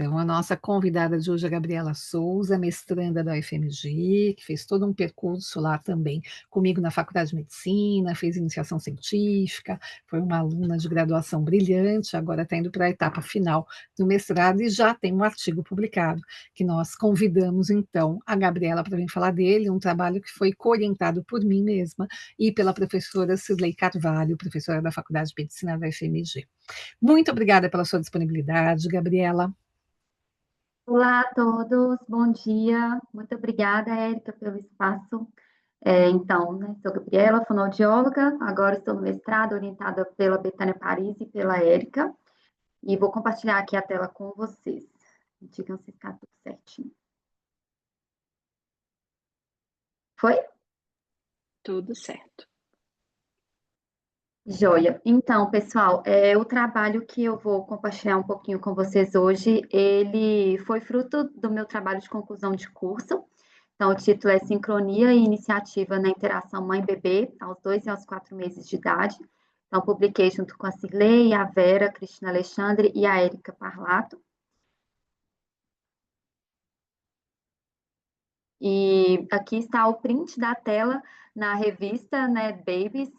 Então, a nossa convidada de hoje é a Gabriela Souza, mestranda da UFMG, que fez todo um percurso lá também comigo na Faculdade de Medicina, fez iniciação científica, foi uma aluna de graduação brilhante, agora está indo para a etapa final do mestrado e já tem um artigo publicado, que nós convidamos, então, a Gabriela para vir falar dele, um trabalho que foi coorientado por mim mesma e pela professora Cirlei Carvalho, professora da Faculdade de Medicina da UFMG. Muito obrigada pela sua disponibilidade, Gabriela. Olá a todos, bom dia. Muito obrigada, Érica, pelo espaço. Então, né, sou Gabriela, fonoaudióloga, agora estou no mestrado, orientada pela Betânia Paris e pela Érica, e vou compartilhar aqui a tela com vocês. Digam se está tudo certinho. Foi? Tudo certo. Joia. Então, pessoal, o trabalho que eu vou compartilhar um pouquinho com vocês hoje, ele foi fruto do meu trabalho de conclusão de curso. Então, o título é Sincronia e Iniciativa na Interação Mãe-Bebê, aos 2 e aos 4 meses de idade. Então, publiquei junto com a Cirlei, a Vera, a Cristina Alexandre e a Érica Parlato. E aqui está o print da tela na revista, né, Babies,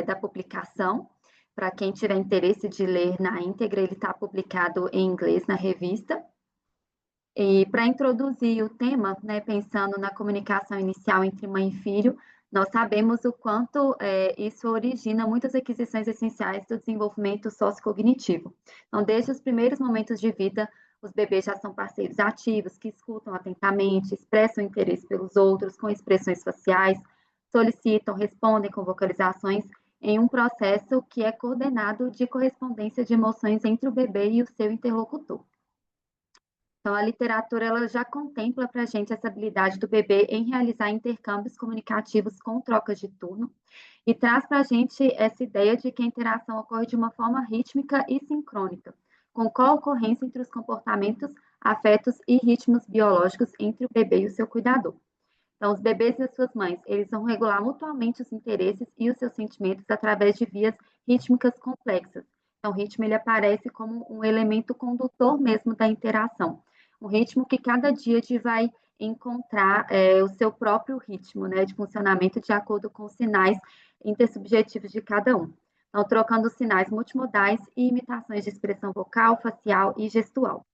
da publicação. Para quem tiver interesse de ler na íntegra, ele está publicado em inglês na revista. E para introduzir o tema, né, pensando na comunicação inicial entre mãe e filho, nós sabemos o quanto isso origina muitas aquisições essenciais do desenvolvimento sociocognitivo. Então, desde os primeiros momentos de vida, os bebês já são parceiros ativos, que escutam atentamente, expressam interesse pelos outros com expressões faciais, solicitam, respondem com vocalizações, em um processo que é coordenado de correspondência de emoções entre o bebê e o seu interlocutor. Então, a literatura ela já contempla para a gente essa habilidade do bebê em realizar intercâmbios comunicativos com trocas de turno e traz para a gente essa ideia de que a interação ocorre de uma forma rítmica e sincrônica, com co-ocorrência entre os comportamentos, afetos e ritmos biológicos entre o bebê e o seu cuidador. Então, os bebês e as suas mães, eles vão regular mutuamente os interesses e os seus sentimentos através de vias rítmicas complexas. Então, o ritmo ele aparece como um elemento condutor mesmo da interação. Um ritmo que cada díade vai encontrar o seu próprio ritmo, né, de funcionamento de acordo com os sinais intersubjetivos de cada um. Então, trocando sinais multimodais e imitações de expressão vocal, facial e gestual.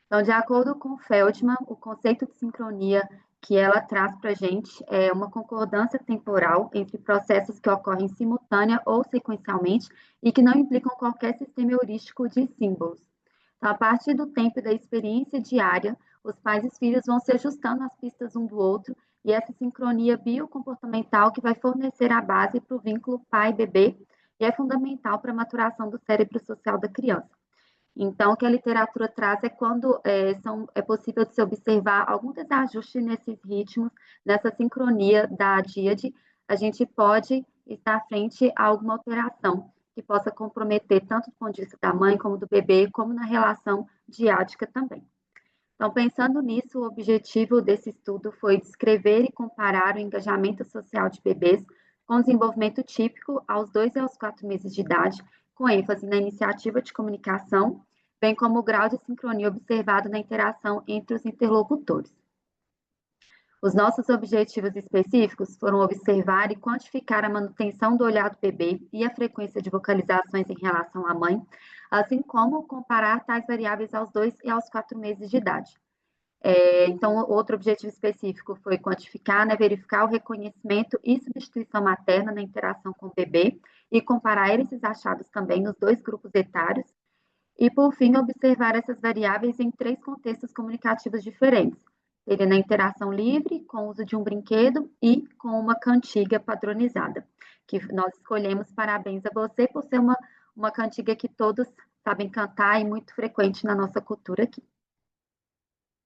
Então, de acordo com Feldman, o conceito de sincronia que ela traz para a gente é uma concordância temporal entre processos que ocorrem simultânea ou sequencialmente e que não implicam qualquer sistema heurístico de símbolos. Então, a partir do tempo e da experiência diária, os pais e os filhos vão se ajustando às pistas um do outro e essa sincronia biocomportamental que vai fornecer a base para o vínculo pai-bebê e é fundamental para a maturação do cérebro social da criança. Então, o que a literatura traz é quando é possível de se observar algum desajuste nesses ritmos, nessa sincronia da díade, a gente pode estar frente a alguma alteração que possa comprometer tanto do ponto de vista da mãe como do bebê, como na relação diádica também. Então, pensando nisso, o objetivo desse estudo foi descrever e comparar o engajamento social de bebês com desenvolvimento típico aos 2 e aos 4 meses de idade, com ênfase na iniciativa de comunicação, bem como o grau de sincronia observado na interação entre os interlocutores. Os nossos objetivos específicos foram observar e quantificar a manutenção do olhar do bebê e a frequência de vocalizações em relação à mãe, assim como comparar tais variáveis aos 2 e aos 4 meses de idade. Então, outro objetivo específico foi quantificar, né, verificar o reconhecimento e substituição materna na interação com o bebê e comparar esses achados também nos 2 grupos etários. E, por fim, observar essas variáveis em 3 contextos comunicativos diferentes. Seria na interação livre, com o uso de um brinquedo e com uma cantiga padronizada, que nós escolhemos Parabéns a Você por ser uma cantiga que todos sabem cantar e muito frequente na nossa cultura aqui.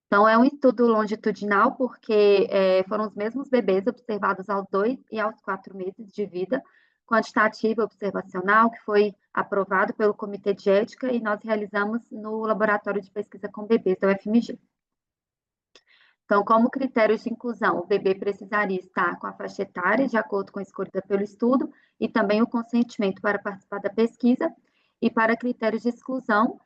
Então, é um estudo longitudinal, porque foram os mesmos bebês observados aos 2 e aos 4 meses de vida, quantitativa observacional, que foi aprovado pelo Comitê de Ética, e nós realizamos no Laboratório de Pesquisa com Bebês da UFMG. Então, como critérios de inclusão, o bebê precisaria estar com a faixa etária, de acordo com a escolhida pelo estudo, e também o consentimento para participar da pesquisa, e para critérios de exclusão,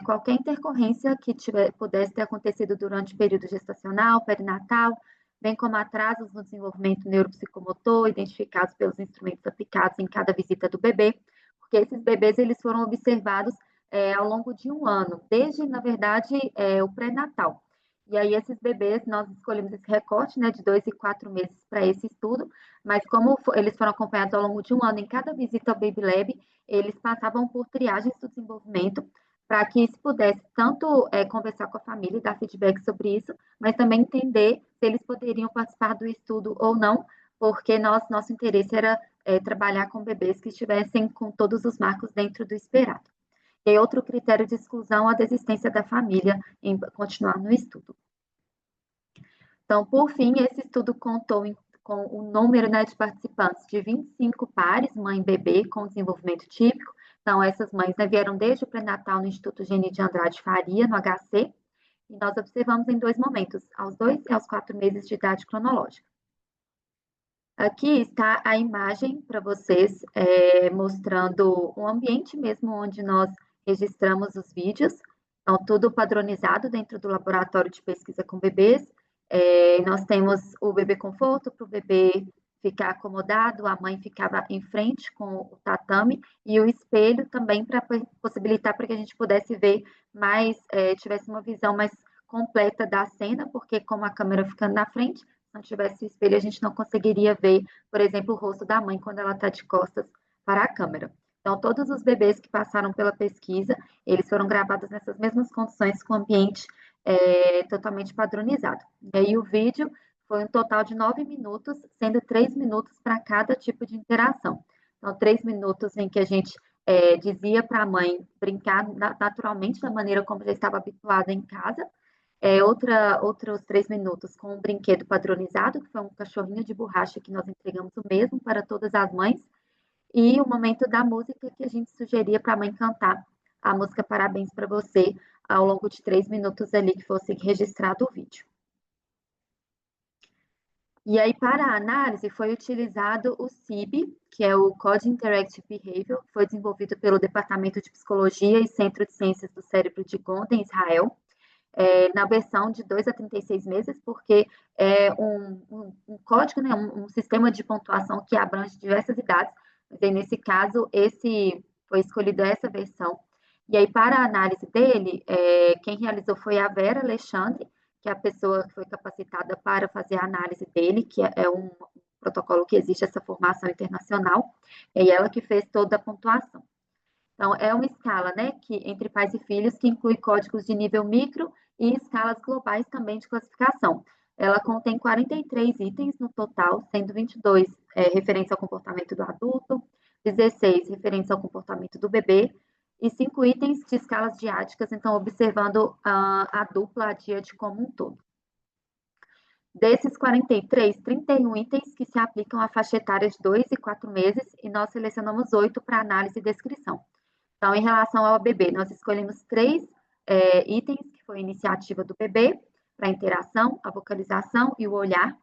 qualquer intercorrência que pudesse ter acontecido durante o período gestacional, perinatal, bem como atrasos no desenvolvimento neuropsicomotor, identificados pelos instrumentos aplicados em cada visita do bebê, porque esses bebês eles foram observados ao longo de um ano, desde, na verdade, o pré-natal. E aí, esses bebês, nós escolhemos esse recorte, né, de 2 e 4 meses para esse estudo, mas como eles foram acompanhados ao longo de um ano em cada visita ao Baby Lab, eles passavam por triagens do desenvolvimento, para que se pudesse tanto conversar com a família e dar feedback sobre isso, mas também entender se eles poderiam participar do estudo ou não, porque nosso interesse era trabalhar com bebês que estivessem com todos os marcos dentro do esperado. E outro critério de exclusão, a desistência da família em continuar no estudo. Então, por fim, esse estudo contou com o número, né, de participantes de 25 pares, mãe e bebê, com desenvolvimento típico. Então, essas mães, né, vieram desde o pré-natal no Instituto Geni de Andrade Faria, no HC, e nós observamos em 2 momentos, aos 2 e aos 4 meses de idade cronológica. Aqui está a imagem para vocês, mostrando o ambiente mesmo onde nós registramos os vídeos. Então, tudo padronizado dentro do laboratório de pesquisa com bebês. Nós temos o bebê conforto para o bebê ficar acomodado, a mãe ficava em frente com o tatame e o espelho também para possibilitar para que a gente pudesse ver mais, tivesse uma visão mais completa da cena, porque como a câmera ficando na frente, se não tivesse o espelho, a gente não conseguiria ver, por exemplo, o rosto da mãe quando ela está de costas para a câmera. Então, todos os bebês que passaram pela pesquisa, eles foram gravados nessas mesmas condições, com o ambiente totalmente padronizado. E aí o vídeo foi um total de 9 minutos, sendo 3 minutos para cada tipo de interação. Então, 3 minutos em que a gente dizia para a mãe brincar naturalmente, da maneira como já estava habituada em casa. Outros 3 minutos com um brinquedo padronizado, que foi um cachorrinho de borracha que nós entregamos o mesmo para todas as mães. E o momento da música que a gente sugeria para a mãe cantar a música Parabéns para Você, ao longo de 3 minutos ali que fosse registrado o vídeo. E aí, para a análise, foi utilizado o CIB, que é o Code Interactive Behavior, que foi desenvolvido pelo Departamento de Psicologia e Centro de Ciências do Cérebro de Gonda, em Israel, na versão de 2 a 36 meses, porque é um código, né, um sistema de pontuação que abrange diversas idades, mas aí, nesse caso, foi escolhida essa versão. E aí, para a análise dele, quem realizou foi a Vera Alexandre, que é a pessoa que foi capacitada para fazer a análise dele, que é um protocolo que existe essa formação internacional, e ela que fez toda a pontuação. Então, é uma escala, né, que entre pais e filhos, que inclui códigos de nível micro e escalas globais também de classificação. Ela contém 43 itens no total, sendo 22 referentes ao comportamento do adulto, 16 referentes ao comportamento do bebê, e 5 itens de escalas diáticas, então, observando a dupla díade como um todo. Desses 43, 31 itens que se aplicam à faixa etária de 2 e 4 meses, e nós selecionamos 8 para análise e descrição. Então, em relação ao bebê, nós escolhemos 3 itens, que foi a iniciativa do bebê, para a interação, a vocalização e o olhar.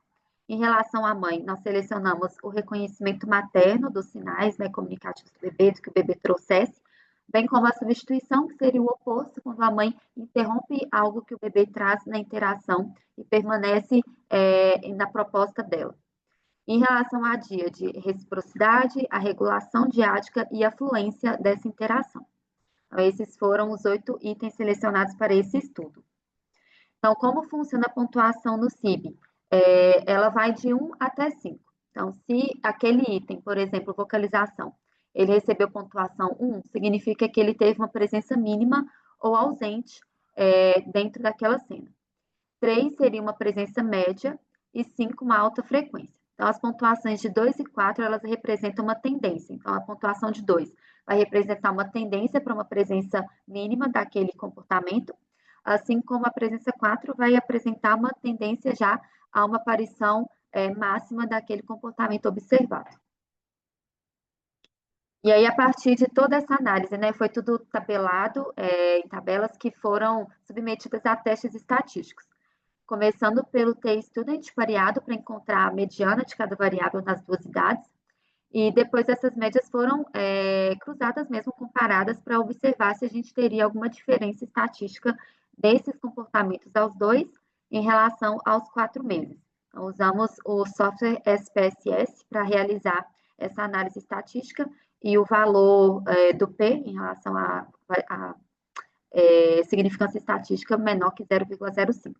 Em relação à mãe, nós selecionamos o reconhecimento materno dos sinais, né, comunicativos do bebê, do que o bebê trouxesse, bem como a substituição, que seria o oposto, quando a mãe interrompe algo que o bebê traz na interação e permanece na proposta dela. Em relação à díade, reciprocidade, a regulação diádica e a fluência dessa interação. Então, esses foram os 8 itens selecionados para esse estudo. Então, como funciona a pontuação no CIB? Ela vai de 1 até 5. Então, se aquele item, por exemplo, vocalização, ele recebeu pontuação 1, significa que ele teve uma presença mínima ou ausente dentro daquela cena. 3 seria uma presença média e 5 uma alta frequência. Então, as pontuações de 2 e 4, elas representam uma tendência. Então, a pontuação de 2 vai representar uma tendência para uma presença mínima daquele comportamento, assim como a presença 4 vai apresentar uma tendência já a uma aparição máxima daquele comportamento observado. E aí, a partir de toda essa análise, né, foi tudo tabelado em tabelas que foram submetidas a testes estatísticos, começando pelo T-Student variado para encontrar a mediana de cada variável nas 2 idades. E depois essas médias foram cruzadas mesmo, comparadas, para observar se a gente teria alguma diferença estatística desses comportamentos aos 2 em relação aos 4 meses. Então, usamos o software SPSS para realizar essa análise estatística e o valor do P em relação à significância estatística menor que 0,05.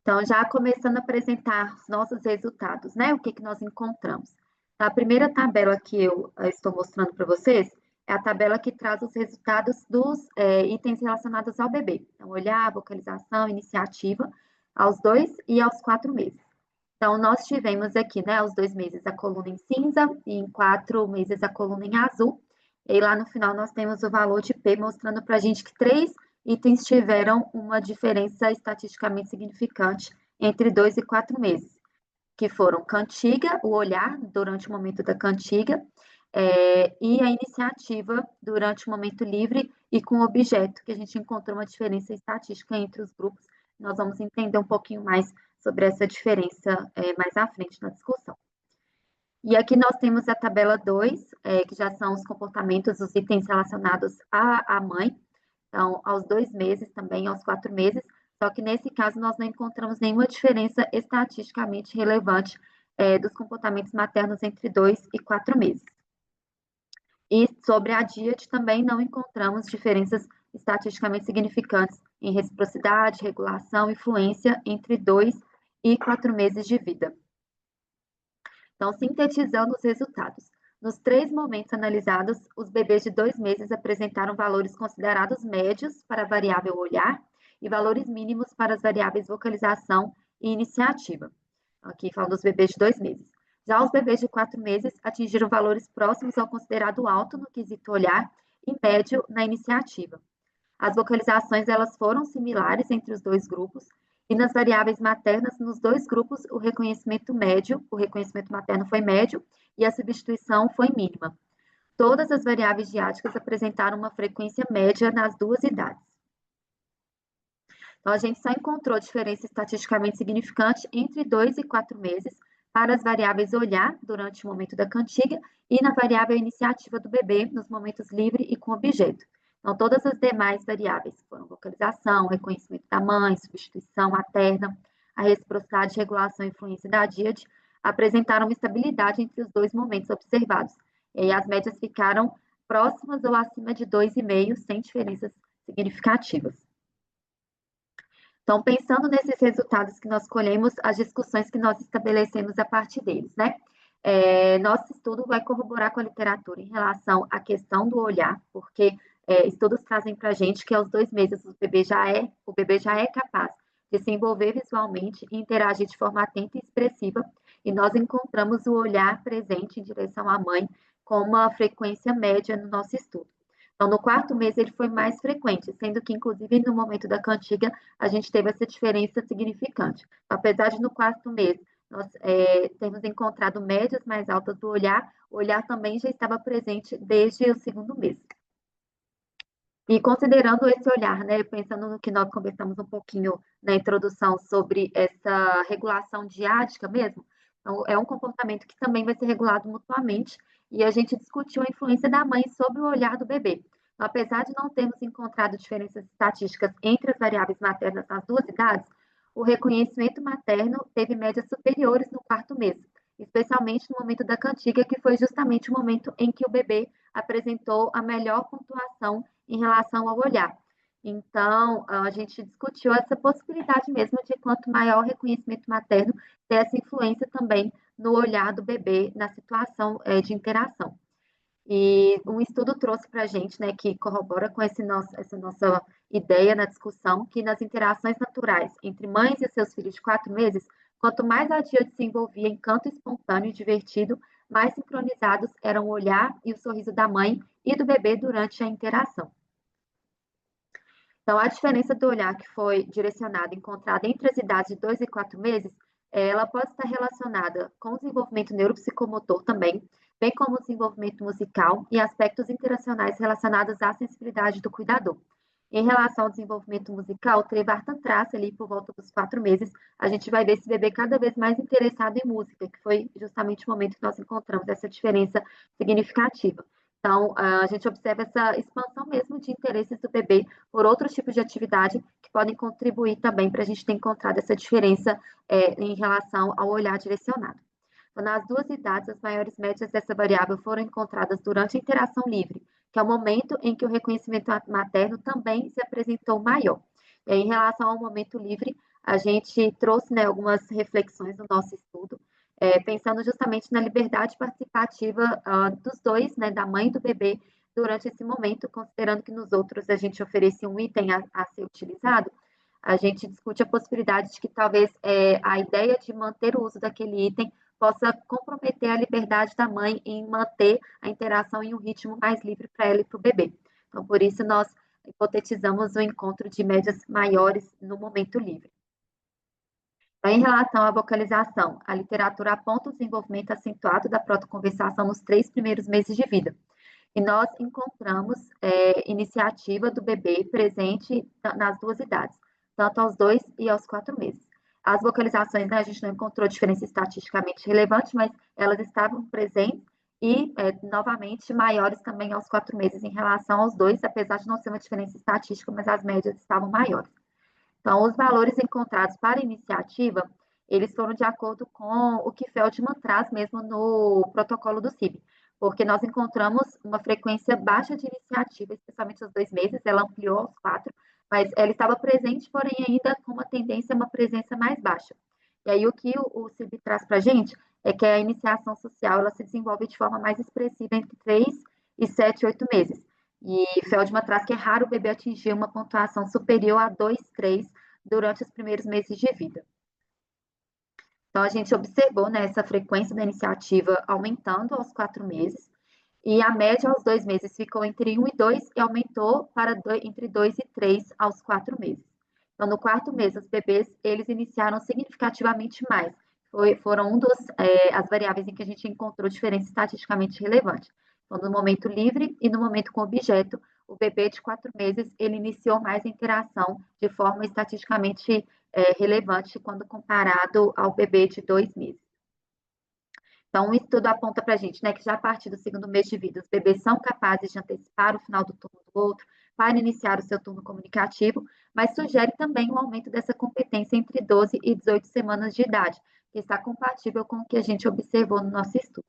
Então, já começando a apresentar os nossos resultados, né? O que nós encontramos? A primeira tabela que eu estou mostrando para vocês é a tabela que traz os resultados dos itens relacionados ao bebê. Então, olhar, vocalização, iniciativa, aos 2 e aos 4 meses. Então, nós tivemos aqui, né, aos 2 meses a coluna em cinza e em 4 meses a coluna em azul. E lá no final nós temos o valor de P, mostrando para a gente que 3 itens tiveram uma diferença estatisticamente significante entre 2 e 4 meses, que foram cantiga, o olhar durante o momento da cantiga, e a iniciativa durante o momento livre e com objeto, que a gente encontrou uma diferença estatística entre os grupos. Nós vamos entender um pouquinho mais sobre essa diferença mais à frente na discussão. E aqui nós temos a tabela 2, que já são os comportamentos, os itens relacionados à mãe, então, aos 2 meses também, aos 4 meses, só que nesse caso nós não encontramos nenhuma diferença estatisticamente relevante dos comportamentos maternos entre 2 e 4 meses. E sobre a DIAD também não encontramos diferenças estatisticamente significantes em reciprocidade, regulação e fluência entre 2 e 4 meses de vida. Então, sintetizando os resultados. Nos 3 momentos analisados, os bebês de 2 meses apresentaram valores considerados médios para a variável olhar e valores mínimos para as variáveis vocalização e iniciativa. Aqui falo dos bebês de 2 meses. Já os bebês de 4 meses atingiram valores próximos ao considerado alto no quesito olhar e médio na iniciativa. As vocalizações elas foram similares entre os 2 grupos, e nas variáveis maternas, nos 2 grupos, o reconhecimento materno foi médio e a substituição foi mínima. Todas as variáveis diáticas apresentaram uma frequência média nas 2 idades. Então, a gente só encontrou diferença estatisticamente significante entre 2 e 4 meses para as variáveis olhar durante o momento da cantiga e na variável iniciativa do bebê nos momentos livre e com objeto. Então, todas as demais variáveis foram vocalização, reconhecimento da mãe, substituição materna, a reciprocidade, regulação e influência da DIAD, apresentaram uma estabilidade entre os 2 momentos observados. E aí as médias ficaram próximas ou acima de 2,5, sem diferenças significativas. Então, pensando nesses resultados que nós colhemos, as discussões que nós estabelecemos a partir deles, né? Nosso estudo vai corroborar com a literatura em relação à questão do olhar, porque estudos trazem para a gente que aos 2 meses o bebê já é capaz de se envolver visualmente e interagir de forma atenta e expressiva, e nós encontramos o olhar presente em direção à mãe com uma frequência média no nosso estudo. Então, no 4º mês ele foi mais frequente, sendo que, inclusive, no momento da cantiga, a gente teve essa diferença significante. Apesar de no 4º mês nós termos encontrado médias mais altas do olhar, o olhar também já estava presente desde o 2º mês. E considerando esse olhar, né, pensando no que nós conversamos um pouquinho na introdução sobre essa regulação diádica mesmo, então, é um comportamento que também vai ser regulado mutuamente, e a gente discutiu a influência da mãe sobre o olhar do bebê. Então, apesar de não termos encontrado diferenças estatísticas entre as variáveis maternas nas 2 idades, o reconhecimento materno teve médias superiores no 4º mês, especialmente no momento da cantiga, que foi justamente o momento em que o bebê apresentou a melhor pontuação em relação ao olhar. Então, a gente discutiu essa possibilidade mesmo de quanto maior o reconhecimento materno, ter essa influência também no olhar do bebê na situação de interação. E um estudo trouxe para a gente, né, que corrobora com essa nossa ideia na discussão, que nas interações naturais entre mães e seus filhos de 4 meses, quanto mais a DIAD se envolvia em canto espontâneo e divertido, mais sincronizados eram o olhar e o sorriso da mãe e do bebê durante a interação. Então, a diferença do olhar que foi direcionada, encontrada entre as idades de 2 e 4 meses, ela pode estar relacionada com o desenvolvimento neuropsicomotor também, bem como o desenvolvimento musical e aspectos interacionais relacionados à sensibilidade do cuidador. Em relação ao desenvolvimento musical, o Trevartan traz ali por volta dos 4 meses, a gente vai ver esse bebê cada vez mais interessado em música, que foi justamente o momento que nós encontramos essa diferença significativa. Então, a gente observa essa expansão mesmo de interesses do bebê por outros tipos de atividade que podem contribuir também para a gente ter encontrado essa diferença em relação ao olhar direcionado. Então, nas duas idades, as maiores médias dessa variável foram encontradas durante a interação livre, que é o momento em que o reconhecimento materno também se apresentou maior. E aí, em relação ao momento livre, a gente trouxe, né, algumas reflexões no nosso estudo, pensando justamente na liberdade participativa dos dois, né, da mãe e do bebê, durante esse momento, considerando que nos outros a gente oferecia um item a ser utilizado, a gente discute a possibilidade de que talvez a ideia de manter o uso daquele item possa comprometer a liberdade da mãe em manter a interação em um ritmo mais livre para ela e para o bebê. Então, por isso, nós hipotetizamos o encontro de médias maiores no momento livre. Em relação à vocalização, a literatura aponta o desenvolvimento acentuado da protoconversação nos 3 primeiros meses de vida. E nós encontramos iniciativa do bebê presente nas duas idades, tanto aos 2 e aos 4 meses. As vocalizações, né, a gente não encontrou diferença estatisticamente relevante, mas elas estavam presentes e, novamente, maiores também aos 4 meses em relação aos 2, apesar de não ser uma diferença estatística, mas as médias estavam maiores. Então, os valores encontrados para a iniciativa, eles foram de acordo com o que Feldman traz mesmo no protocolo do CIB, porque nós encontramos uma frequência baixa de iniciativa, especialmente aos 2 meses, ela ampliou aos 4, mas ela estava presente, porém ainda com uma tendência a uma presença mais baixa. E aí o que o CIB traz para a gente é que a iniciação social ela se desenvolve de forma mais expressiva entre 3 e 7, 8 meses. E Feldman traz que é raro o bebê atingir uma pontuação superior a 2, 3 durante os primeiros meses de vida. Então, a gente observou, né, essa frequência da iniciativa aumentando aos 4 meses, e a média aos 2 meses ficou entre 1 e 2 e aumentou para entre 2 e 3 aos 4 meses. Então, no quarto mês, os bebês, eles iniciaram significativamente mais. Foram as variáveis em que a gente encontrou diferença estatisticamente relevante. Então, no momento livre e no momento com objeto, o bebê de 4 meses, ele iniciou mais a interação de forma estatisticamente relevante quando comparado ao bebê de 2 meses. Então, o estudo aponta para a gente, né, que já a partir do segundo mês de vida, os bebês são capazes de antecipar o final do turno do outro para iniciar o seu turno comunicativo, mas sugere também um aumento dessa competência entre 12 e 18 semanas de idade, que está compatível com o que a gente observou no nosso estudo.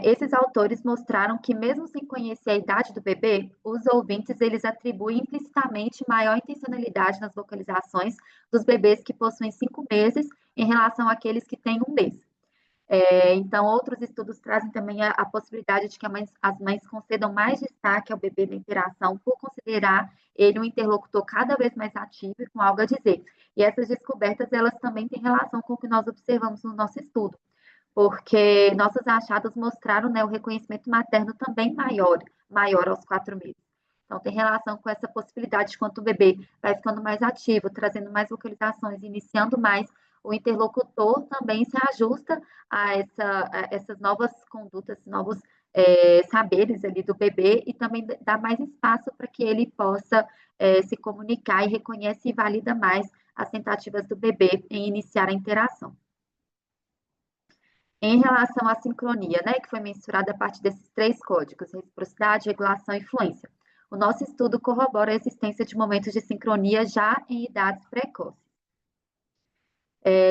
Esses autores mostraram que, mesmo sem conhecer a idade do bebê, os ouvintes eles atribuem implicitamente maior intencionalidade nas vocalizações dos bebês que possuem 5 meses em relação àqueles que têm 1 mês. Então, outros estudos trazem também a possibilidade de que as mães concedam mais destaque ao bebê na interação por considerar ele um interlocutor cada vez mais ativo e com algo a dizer. E essas descobertas, elas também têm relação com o que nós observamos no nosso estudo, porque nossos achados mostraram, né, o reconhecimento materno também maior aos 4 meses. Então, tem relação com essa possibilidade de quanto o bebê vai ficando mais ativo, trazendo mais vocalizações, iniciando mais, o interlocutor também se ajusta a essas novas condutas, novos saberes ali do bebê e também dá mais espaço para que ele possa se comunicar e reconhece e valida mais as tentativas do bebê em iniciar a interação. Em relação à sincronia, né, que foi mensurada a partir desses 3 códigos, reciprocidade, regulação e fluência, o nosso estudo corrobora a existência de momentos de sincronia já em idades precoces.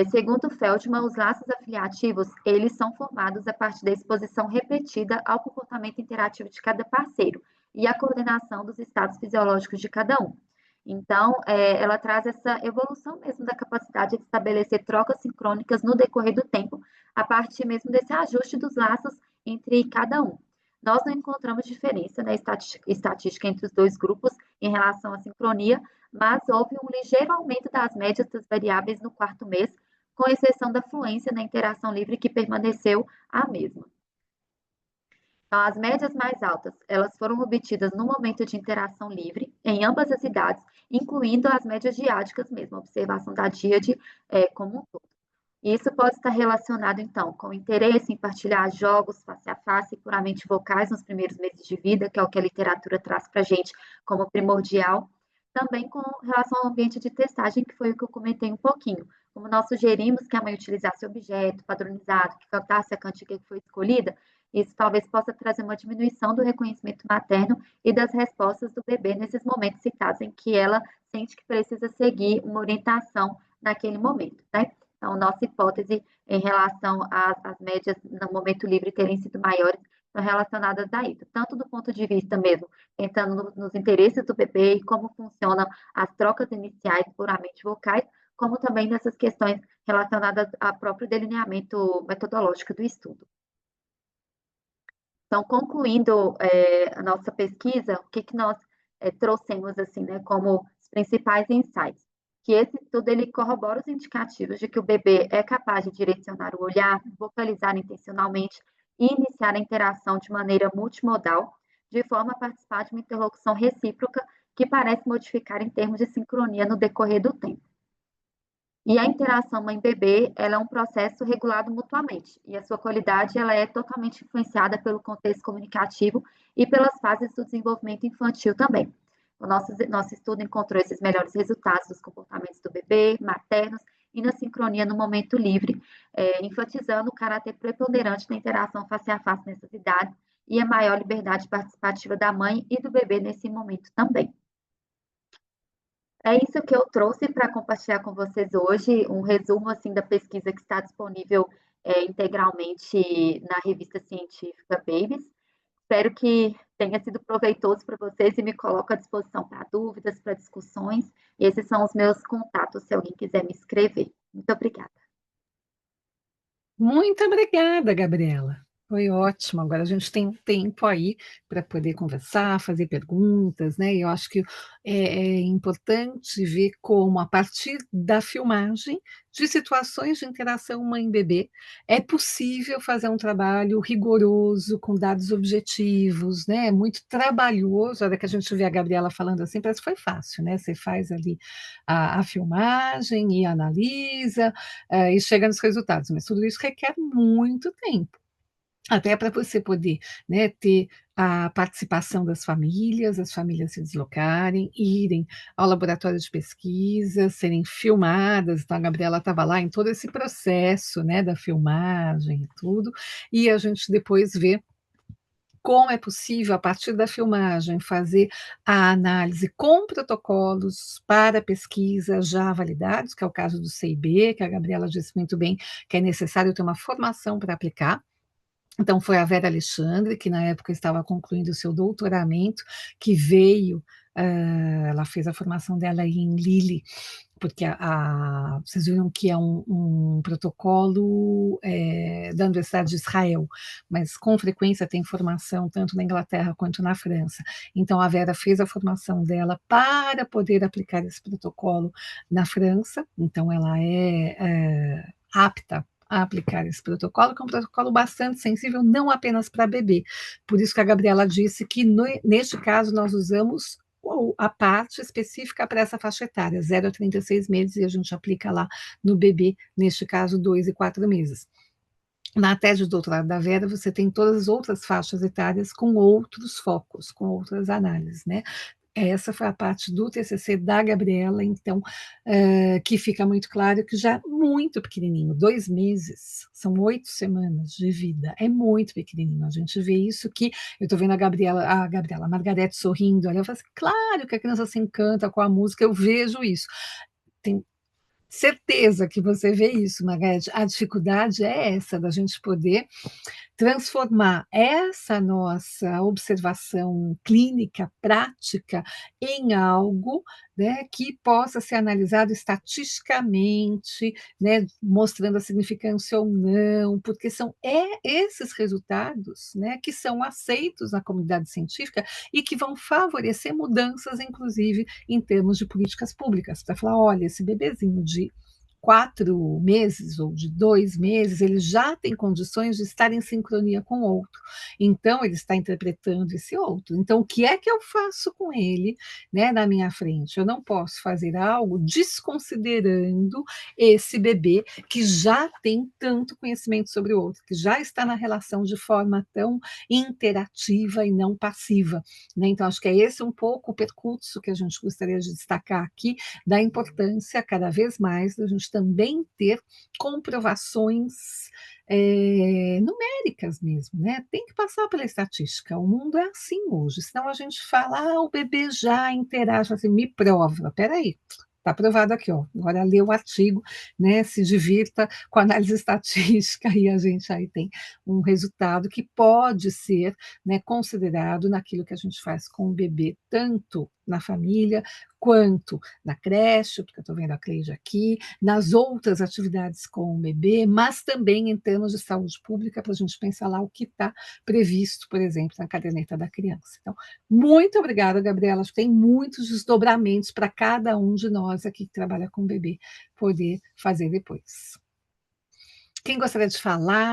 Segundo Feldman, os laços afiliativos, eles são formados a partir da exposição repetida ao comportamento interativo de cada parceiro e a coordenação dos estados fisiológicos de cada um. Então, ela traz essa evolução mesmo da capacidade de estabelecer trocas sincrônicas no decorrer do tempo, a partir mesmo desse ajuste dos laços entre cada um. Nós não encontramos diferença na estatística entre os dois grupos em relação à sincronia, mas houve um ligeiro aumento das médias das variáveis no quarto mês, com exceção da fluência na interação livre, que permaneceu a mesma. Então, as médias mais altas, elas foram obtidas no momento de interação livre, em ambas as idades, incluindo as médias diádicas mesmo, a observação da díade como um todo. E isso pode estar relacionado, então, com o interesse em partilhar jogos face a face e puramente vocais nos primeiros meses de vida, que é o que a literatura traz para a gente como primordial. Também com relação ao ambiente de testagem, que foi o que eu comentei um pouquinho. Como nós sugerimos que a mãe utilizasse objeto padronizado, que cantasse a cantiga que foi escolhida, isso talvez possa trazer uma diminuição do reconhecimento materno e das respostas do bebê nesses momentos citados em que ela sente que precisa seguir uma orientação naquele momento, né? Então, nossa hipótese em relação às médias no momento livre terem sido maiores são relacionadas a isso, tanto do ponto de vista mesmo, pensando nos interesses do bebê e como funcionam as trocas iniciais puramente vocais, como também nessas questões relacionadas ao próprio delineamento metodológico do estudo. Então, concluindo a nossa pesquisa, o que nós trouxemos assim, né, como os principais insights? Que esse estudo ele corrobora os indicativos de que o bebê é capaz de direcionar o olhar, vocalizar intencionalmente e iniciar a interação de maneira multimodal, de forma a participar de uma interlocução recíproca que parece modificar em termos de sincronia no decorrer do tempo. E a interação mãe-bebê, ela é um processo regulado mutuamente, e a sua qualidade ela é totalmente influenciada pelo contexto comunicativo e pelas fases do desenvolvimento infantil também. O nosso estudo encontrou esses melhores resultados dos comportamentos do bebê, maternos e na sincronia no momento livre, enfatizando o caráter preponderante da interação face a face nessas idades e a maior liberdade participativa da mãe e do bebê nesse momento também. É isso que eu trouxe para compartilhar com vocês hoje, um resumo assim da pesquisa que está disponível integralmente na revista científica Babies. Espero que tenha sido proveitoso para vocês e me coloco à disposição para dúvidas, para discussões. E esses são os meus contatos, se alguém quiser me escrever. Muito obrigada. Muito obrigada, Gabriela. Foi ótimo. Agora a gente tem um tempo aí para poder conversar, fazer perguntas, né? E eu acho que é importante ver como, a partir da filmagem de situações de interação mãe-bebê, é possível fazer um trabalho rigoroso, com dados objetivos, né? É muito trabalhoso. A hora que a gente vê a Gabriela falando assim, parece que foi fácil, né? Você faz ali a filmagem e analisa, e chega nos resultados, mas tudo isso requer muito tempo, até para você poder, né, ter a participação das famílias, as famílias se deslocarem, irem ao laboratório de pesquisa, serem filmadas. Então, a Gabriela estava lá em todo esse processo, né, da filmagem e tudo, e a gente depois vê como é possível, a partir da filmagem, fazer a análise com protocolos para pesquisa já validados, que é o caso do CIB, que a Gabriela disse muito bem, que é necessário ter uma formação para aplicar. Então, foi a Vera Alexandre, que na época estava concluindo o seu doutoramento, que veio, ela fez a formação dela em Lille, porque vocês viram que é um protocolo da Universidade de Israel, mas com frequência tem formação tanto na Inglaterra quanto na França. Então, a Vera fez a formação dela para poder aplicar esse protocolo na França, então ela é apta a aplicar esse protocolo, que é um protocolo bastante sensível, não apenas para bebê. Por isso que a Gabriela disse que, neste caso, nós usamos a parte específica para essa faixa etária, 0 a 36 meses, e a gente aplica lá no bebê, neste caso, 2 e 4 meses. Na tese de doutorado da Vera, você tem todas as outras faixas etárias com outros focos, com outras análises, né? Essa foi a parte do TCC da Gabriela, então, que fica muito claro que já é muito pequenininho, 2 meses, são 8 semanas de vida, é muito pequenininho. A gente vê isso que, eu estou vendo a Margarete sorrindo, ela fala assim, claro que a criança se encanta com a música, eu vejo isso. Tem certeza que você vê isso, Margarete. A dificuldade é essa, da gente poder transformar essa nossa observação clínica, prática, em algo, né, que possa ser analisado estatisticamente, né, mostrando a significância ou não, porque são esses resultados, né, que são aceitos na comunidade científica e que vão favorecer mudanças, inclusive, em termos de políticas públicas, para falar, olha, esse bebezinho de 4 meses ou de 2 meses, ele já tem condições de estar em sincronia com o outro. Então, ele está interpretando esse outro. Então, o que é que eu faço com ele, né, na minha frente? Eu não posso fazer algo desconsiderando esse bebê que já tem tanto conhecimento sobre o outro, que já está na relação de forma tão interativa e não passiva, né? Então, acho que é esse um pouco o percurso que a gente gostaria de destacar aqui, da importância cada vez mais da gente também ter comprovações numéricas mesmo, né? Tem que passar pela estatística. O mundo é assim hoje. Senão a gente fala, o bebê já interage, assim, me prova. Peraí, está provado aqui, ó. Agora lê o artigo, né? Se divirta com a análise estatística e a gente aí tem um resultado que pode ser, né, considerado naquilo que a gente faz com o bebê, tanto na família quanto na creche, porque eu estou vendo a Cleide aqui, nas outras atividades com o bebê, mas também em termos de saúde pública, para a gente pensar lá o que está previsto, por exemplo, na caderneta da criança. Então, muito obrigada, Gabriela. Acho que tem muitos desdobramentos para cada um de nós aqui que trabalha com o bebê poder fazer depois. Quem gostaria de falar?